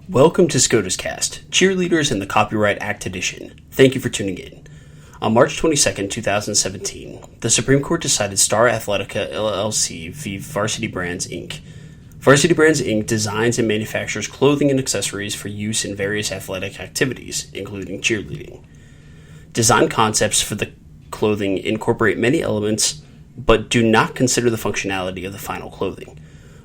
Welcome to SCOTUScast, Cheerleaders in the Copyright Act edition. Thank you for tuning in. On March 22, 2017, the Supreme Court decided Star Athletica, LLC v. Varsity Brands, Inc. Varsity Brands, Inc. designs and manufactures clothing and accessories for use in various athletic activities, including cheerleading. Design concepts for the clothing incorporate many elements, but do not consider the functionality of the final clothing.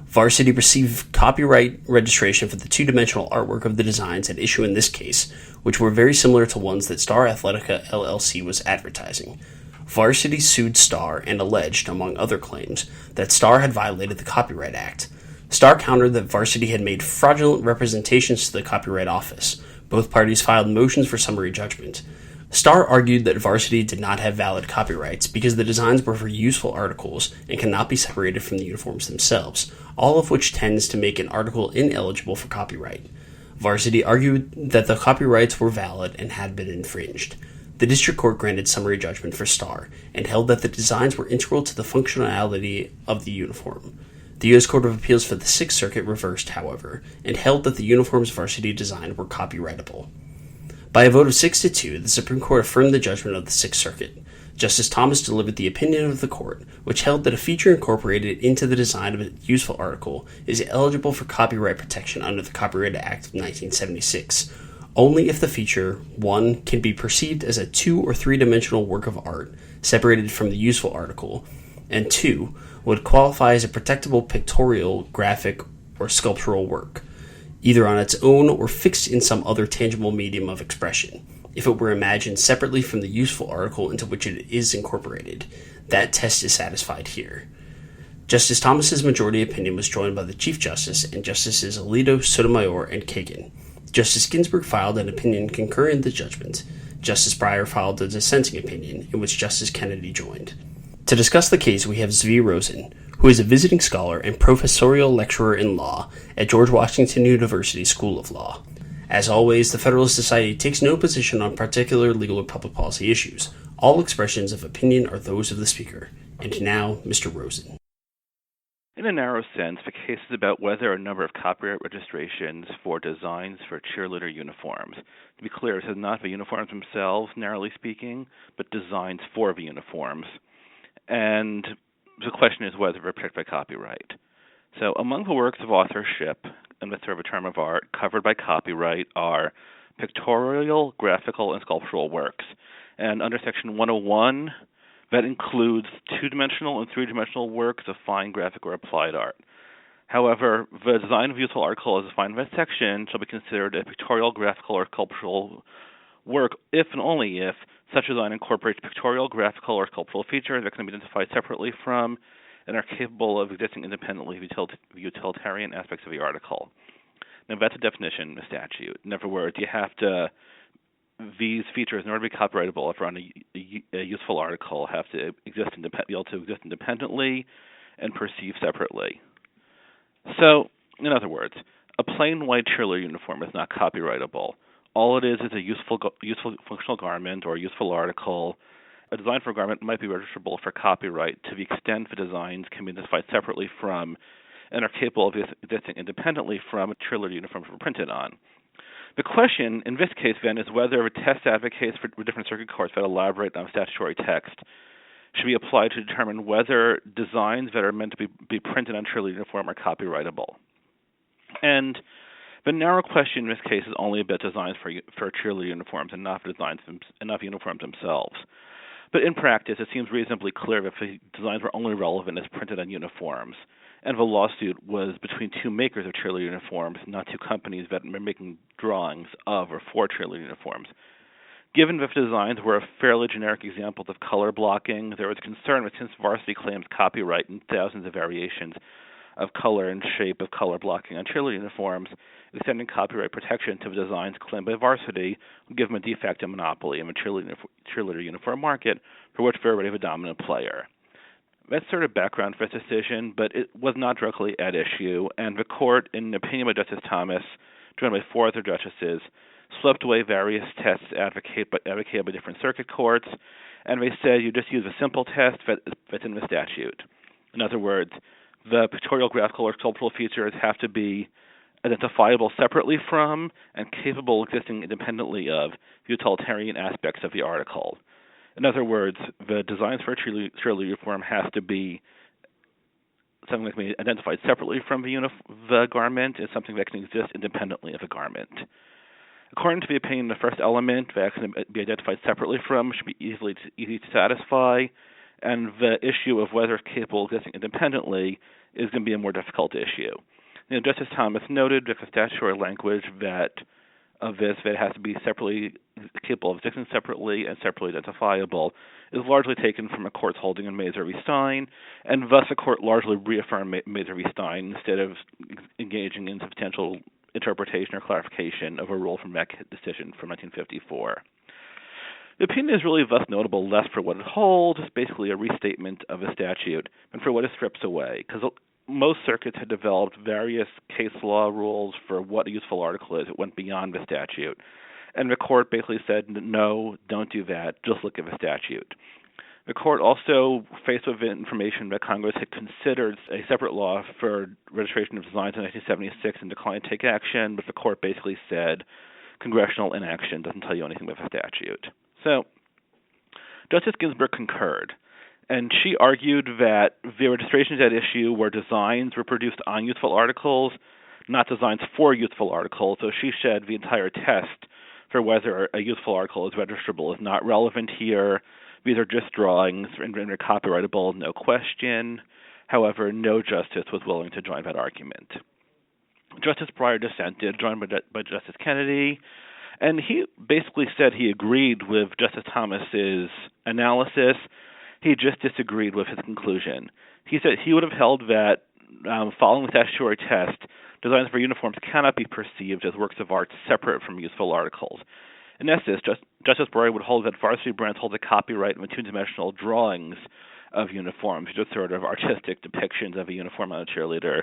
Varsity received copyright registration for the two-dimensional artwork of the designs at issue in this case, which were very similar to ones that Star Athletica LLC was advertising. Varsity sued Star and alleged, among other claims, that Star had violated the Copyright Act. Star countered that Varsity had made fraudulent representations to the Copyright Office. Both parties filed motions for summary judgment. Star argued that Varsity did not have valid copyrights because the designs were for useful articles and cannot be separated from the uniforms themselves, all of which tends to make an article ineligible for copyright. Varsity argued that the copyrights were valid and had been infringed. The district court granted summary judgment for Star and held that the designs were integral to the functionality of the uniform. The U.S. Court of Appeals for the Sixth Circuit reversed, however, and held that the uniforms Varsity designed were copyrightable. By a vote of 6-2, the Supreme Court affirmed the judgment of the Sixth Circuit. Justice Thomas delivered the opinion of the court, which held that a feature incorporated into the design of a useful article is eligible for copyright protection under the Copyright Act of 1976, only if the feature, 1, can be perceived as a 2- or 3-dimensional work of art separated from the useful article, and 2, would qualify as a protectable pictorial, graphic, or sculptural work, either on its own or fixed in some other tangible medium of expression, if it were imagined separately from the useful article into which it is incorporated. That test is satisfied here. Justice Thomas's majority opinion was joined by the Chief Justice and Justices Alito, Sotomayor, and Kagan. Justice Ginsburg filed an opinion concurring the judgment. Justice Breyer filed a dissenting opinion, in which Justice Kennedy joined. To discuss the case, we have Zvi Rosen, who is a visiting scholar and professorial lecturer in law at George Washington University School of Law. As always, the Federalist Society takes no position on particular legal or public policy issues. All expressions of opinion are those of the speaker. And now, Mr. Rosen. In a narrow sense, the case is about whether a number of copyright registrations for designs for cheerleader uniforms. To be clear, this is not the uniforms themselves, narrowly speaking, but designs for the uniforms. And the question is whether they're protected by copyright. So among the works of authorship, and the sort of a term of art, covered by copyright are pictorial, graphical, and sculptural works. And under Section 101, that includes two-dimensional and three-dimensional works of fine graphic or applied art. However, the design of a useful article as defined in that section shall be considered a pictorial, graphical, or sculptural work if and only if such design incorporates pictorial, graphical, or sculptural features that can be identified separately from and are capable of existing independently of utilitarian aspects of the article. Now, that's a definition in the statute. In other words, these features, in order to be copyrightable, if they're on a useful article, have to be able to exist independently and perceived separately. So, in other words, a plain white cheerleader uniform is not copyrightable. All it is a useful functional garment or a useful article. A design for a garment might be registrable for copyright to the extent the designs can be identified separately from and are capable of existing independently from cheerleader uniforms were printed on. The question in this case, then, is whether the test advocates for different circuit courts that elaborate on statutory text should be applied to determine whether designs that are meant to be printed on cheerleader uniform are copyrightable. And the narrow question in this case is only about designs for cheerleader uniforms and not the uniforms themselves. But in practice, it seems reasonably clear that the designs were only relevant as printed on uniforms, and the lawsuit was between two makers of cheerleader uniforms, not two companies that were making drawings of or for cheerleader uniforms. Given that the designs were fairly generic examples of color blocking, there was concern that since Varsity claims copyright in thousands of variations of color and shape of color blocking on cheerleader uniforms, extending copyright protection to the designs claimed by Varsity would give them a de facto monopoly in the cheerleader uniform market, for which they're already the dominant player. That's sort of background for this decision, but it was not directly at issue, and the court, in an opinion by Justice Thomas, joined by four other justices, swept away various tests advocated by different circuit courts, and they said you just use a simple test that's in the statute. In other words, the pictorial, graphical, or sculptural features have to be identifiable separately from, and capable of existing independently of utilitarian aspects of the article. In other words, the designs for a cheerleader uniform has to be something that can be identified separately from the garment and something that can exist independently of the garment. According to the opinion, the first element that can be identified separately from should be easy to satisfy, and the issue of whether it's capable of existing independently is going to be a more difficult issue. Justice Thomas noted that the statutory language that has to be separately capable of existing separately and separately identifiable is largely taken from a court's holding in Mazer v. Stein, and thus a court largely reaffirmed Mazer v. Stein instead of engaging in substantial interpretation or clarification of a rule from that decision from 1954. The opinion is really thus notable less for what it holds, it's basically a restatement of a statute, and for what it strips away, because most circuits had developed various case law rules for what a useful article is. It went beyond the statute. And the court basically said, no, don't do that, just look at the statute. The court also, faced with information that Congress had considered a separate law for registration of designs in 1976 and declined to take action, but the court basically said congressional inaction doesn't tell you anything about the statute. So Justice Ginsburg concurred, and she argued that the registrations at issue were designs reproduced on useful articles, not designs for useful articles. So she said the entire test for whether a useful article is registrable is not relevant here. These are just drawings and they're copyrightable, no question. However, no justice was willing to join that argument. Justice Breyer dissented, joined by Justice Kennedy, and he basically said he agreed with Justice Thomas's analysis. He just disagreed with his conclusion. He said he would have held that, following the statutory test, designs for uniforms cannot be perceived as works of art separate from useful articles. In essence, Justice Breyer would hold that Varsity brands hold the copyright in the two-dimensional drawings of uniforms, just sort of artistic depictions of a uniform on a cheerleader.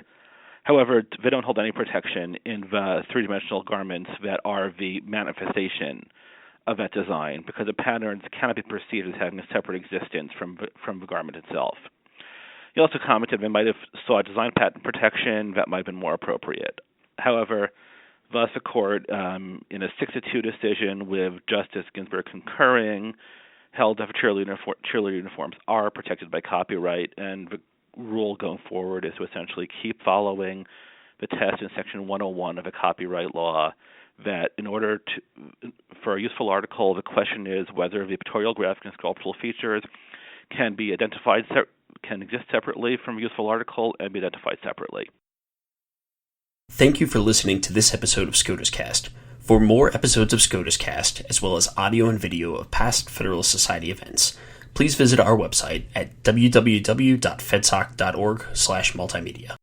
However, they don't hold any protection in the three-dimensional garments that are the manifestation of that design, because the patterns cannot be perceived as having a separate existence from the garment itself. He also commented they might have sought design patent protection that might have been more appropriate. However, thus the court, in a 6-2 decision with Justice Ginsburg concurring, held that cheerleader uniforms are protected by copyright, and the rule going forward is to essentially keep following the test in Section 101 of the copyright law, that in order for a useful article, the question is whether the pictorial, graphic, and sculptural features can be identified, can exist separately from a useful article and be identified separately. Thank you for listening to this episode of SCOTUScast. For more episodes of SCOTUScast, as well as audio and video of past Federalist Society events, please visit our website at www.fedsoc.org/multimedia.